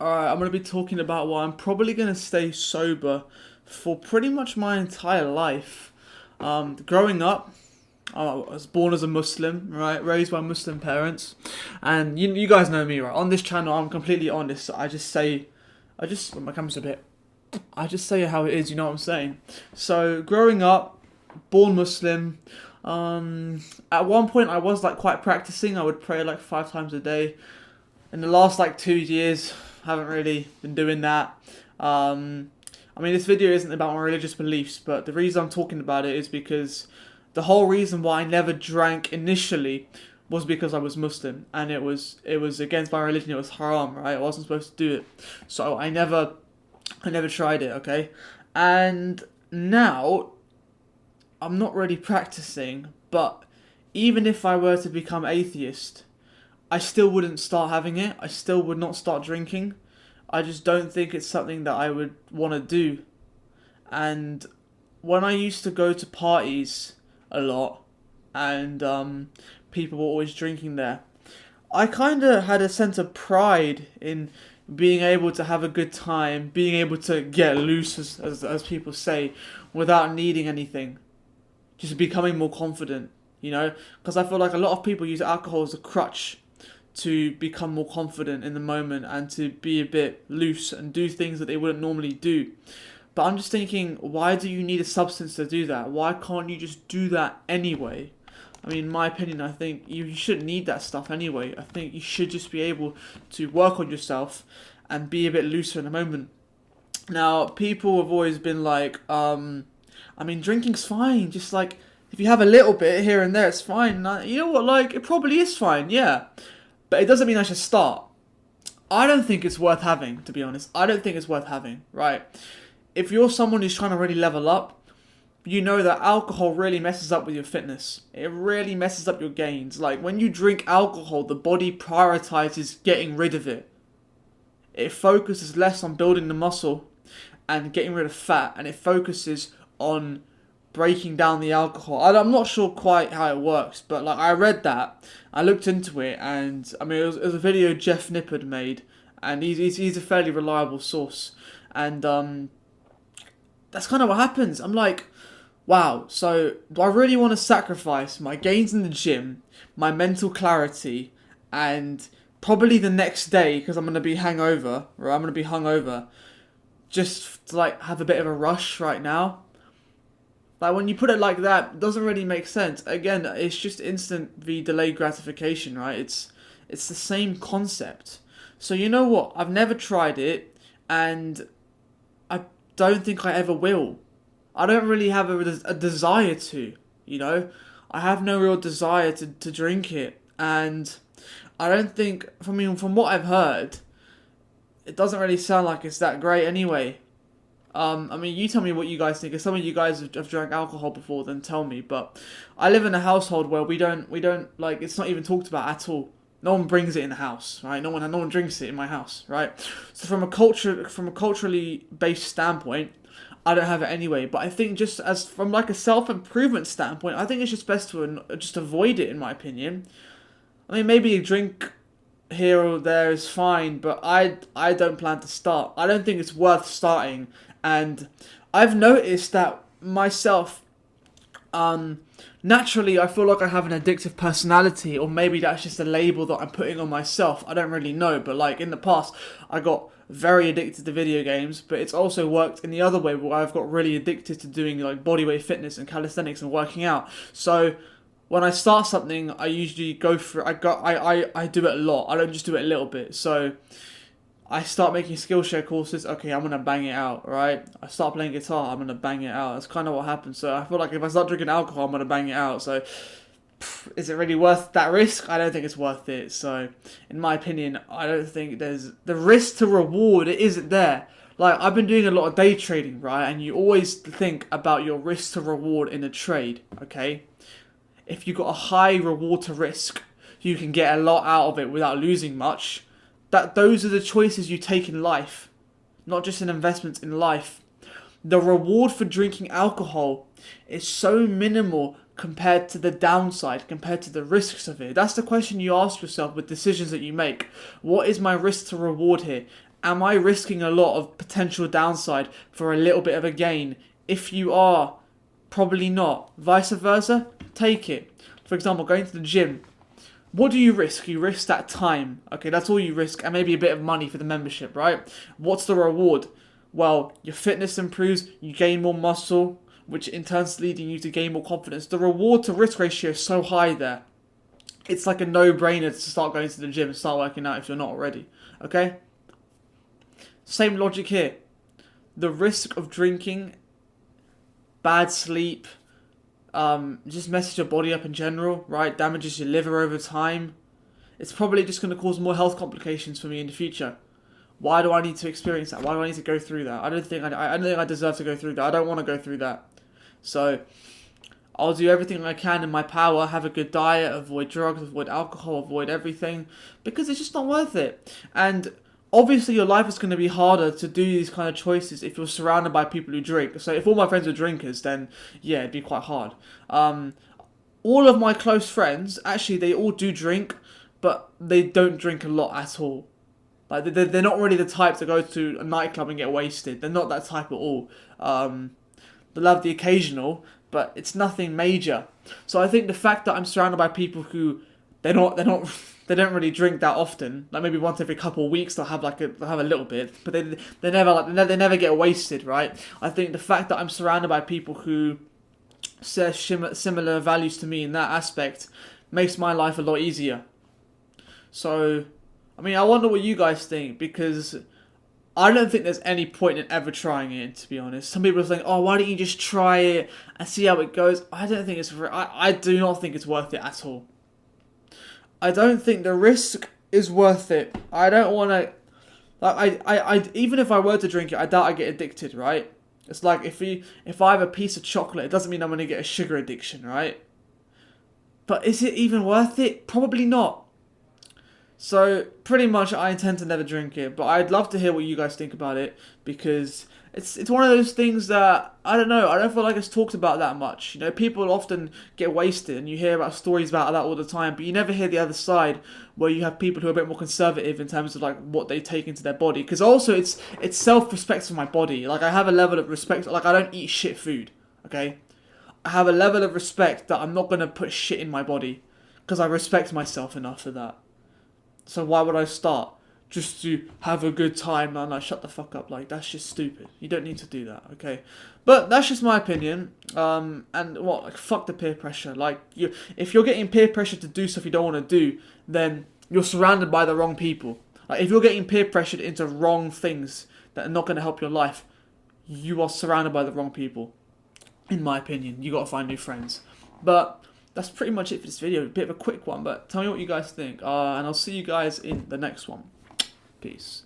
Alright, I'm going to be talking about why I'm probably going to stay sober for pretty much my entire life. Growing up, I was born as a Muslim, right? Raised by Muslim parents. And you guys know me, right? On this channel, I'm completely honest. My camera's a bit. I just say it how it is, you know what I'm saying? So, growing up, born Muslim. At one point, I was like quite practicing. I would pray like 5 times a day. In the last like 2 years, haven't really been doing that. This video isn't about my religious beliefs, but the reason I'm talking about it is because the whole reason why I never drank initially was because I was Muslim, and it was against my religion. It was haram, right? I wasn't supposed to do it, so I never tried it. Okay, and now I'm not really practicing, but even if I were to become atheist, I still wouldn't start having it. I still would not start drinking. I just don't think it's something that I would want to do. And when I used to go to parties a lot, and people were always drinking there, I kind of had a sense of pride in being able to have a good time, being able to get loose, as people say, without needing anything. Just becoming more confident, you know? Because I feel like a lot of people use alcohol as a crutch to become more confident in the moment and to be a bit loose and do things that they wouldn't normally do. But I'm just thinking, why do you need a substance to do that? Why can't you just do that anyway? I mean, in my opinion, I think you shouldn't need that stuff anyway. I think you should just be able to work on yourself and be a bit looser in the moment. Now, people have always been like, drinking's fine. Just like, if you have a little bit here and there, it's fine. You know what, like, it probably is fine, yeah. But it doesn't mean I should start. I don't think it's worth having, to be honest. I don't think it's worth having, right? If you're someone who's trying to really level up, you know that alcohol really messes up with your fitness. It really messes up your gains. Like, when you drink alcohol, the body prioritizes getting rid of it. It focuses less on building the muscle and getting rid of fat, and it focuses on breaking down the alcohol. I'm not sure quite how it works, but like I read that, I looked into it, and it was a video Jeff Nippard made, and he's a fairly reliable source, and that's kind of what happens. I'm like, wow, so do I really want to sacrifice my gains in the gym, my mental clarity, and probably the next day, because I'm going to be hungover, just to like have a bit of a rush right now? Like, when you put it like that, it doesn't really make sense. Again, it's just instant v delayed gratification, right? It's the same concept. So you know what? I've never tried it, and I don't think I ever will. I don't really have a desire to, you know? I have no real desire to drink it, and I don't think, from what I've heard, it doesn't really sound like it's that great anyway. You tell me what you guys think. If some of you guys have drank alcohol before, then tell me. But I live in a household where we don't like, it's not even talked about at all. No one brings it in the house, right? No one drinks it in my house, right? So from a culturally based standpoint, I don't have it anyway. But I think just as from like a self improvement standpoint, I think it's just best to just avoid it, in my opinion. I mean, maybe a drink here or there is fine, but I don't plan to start. I don't think it's worth starting. And I've noticed that myself, naturally, I feel like I have an addictive personality, or maybe that's just a label that I'm putting on myself. I don't really know, but like in the past, I got very addicted to video games, but it's also worked in the other way where I've got really addicted to doing like bodyweight fitness and calisthenics and working out. So when I start something, I usually go for it. I do it a lot. I don't just do it a little bit. So I start making Skillshare courses. Okay, I'm gonna bang it out, right? I start playing guitar. I'm gonna bang it out. That's kind of what happens. So I feel like if I start drinking alcohol, I'm gonna bang it out. So is it really worth that risk? I don't think it's worth it. So in my opinion, I don't think there's the risk to reward. It isn't there. Like, I've been doing a lot of day trading, right? And you always think about your risk to reward in a trade. Okay, if you've got a high reward to risk, you can get a lot out of it without losing much. Those are the choices you take in life, not just in investments, in life. The reward for drinking alcohol is so minimal compared to the downside, compared to the risks of it. That's the question you ask yourself with decisions that you make. What is my risk to reward here? Am I risking a lot of potential downside for a little bit of a gain? If you are, probably not. Vice versa, take it. For example, going to the gym. What do you risk? You risk that time. Okay, that's all you risk, and maybe a bit of money for the membership, right? What's the reward? Well, your fitness improves, you gain more muscle, which in turn is leading you to gain more confidence. The reward to risk ratio is so high there. It's like a no-brainer to start going to the gym and start working out if you're not already. Okay? Same logic here. The risk of drinking, bad sleep, just messes your body up in general, right? Damages your liver over time. It's probably just going to cause more health complications for me in the future. Why do I need to experience that? Why do I need to go through that? I don't think I deserve to go through that. I don't want to go through that. So I'll do everything I can in my power, have a good diet, avoid drugs, avoid alcohol, avoid everything, because it's just not worth it. And obviously your life is going to be harder to do these kind of choices if you're surrounded by people who drink. So if all my friends are drinkers, then yeah, it'd be quite hard. All of my close friends, actually, they all do drink, but they don't drink a lot at all. Like, they're not really the type to go to a nightclub and get wasted. They're not that type at all. They'll have the occasional, but it's nothing major. So I think the fact that I'm surrounded by people who they don't really drink that often. Like maybe once every couple of weeks they'll have a little bit, but they never get wasted, right? I think the fact that I'm surrounded by people who share similar values to me in that aspect makes my life a lot easier. So, I mean, I wonder what you guys think, because I don't think there's any point in ever trying it, to be honest. Some people are saying, oh, why don't you just try it and see how it goes? I don't think I do not think it's worth it at all. I don't think the risk is worth it. I don't want to, like, I even if I were to drink it, I doubt I get addicted, right? It's like if I have a piece of chocolate, it doesn't mean I'm going to get a sugar addiction, right? But is it even worth it? Probably not. So, pretty much I intend to never drink it, but I'd love to hear what you guys think about it, because it's one of those things that, I don't know, I don't feel like it's talked about that much. You know, people often get wasted, and you hear about stories about that all the time, but you never hear the other side, where you have people who are a bit more conservative in terms of, like, what they take into their body. Because also, it's self-respect for my body. Like, I have a level of respect, like, I don't eat shit food, okay? I have a level of respect that I'm not going to put shit in my body, because I respect myself enough for that. So why would I start? Just to have a good time and like shut the fuck up. Like, that's just stupid. You don't need to do that, okay? But that's just my opinion. And what, like, fuck the peer pressure. Like, if you're getting peer pressure to do stuff you don't want to do, then you're surrounded by the wrong people. Like, if you're getting peer pressured into wrong things that are not going to help your life, you are surrounded by the wrong people. In my opinion, you got to find new friends. But that's pretty much it for this video. A bit of a quick one, but tell me what you guys think. And I'll see you guys in the next one. Peace.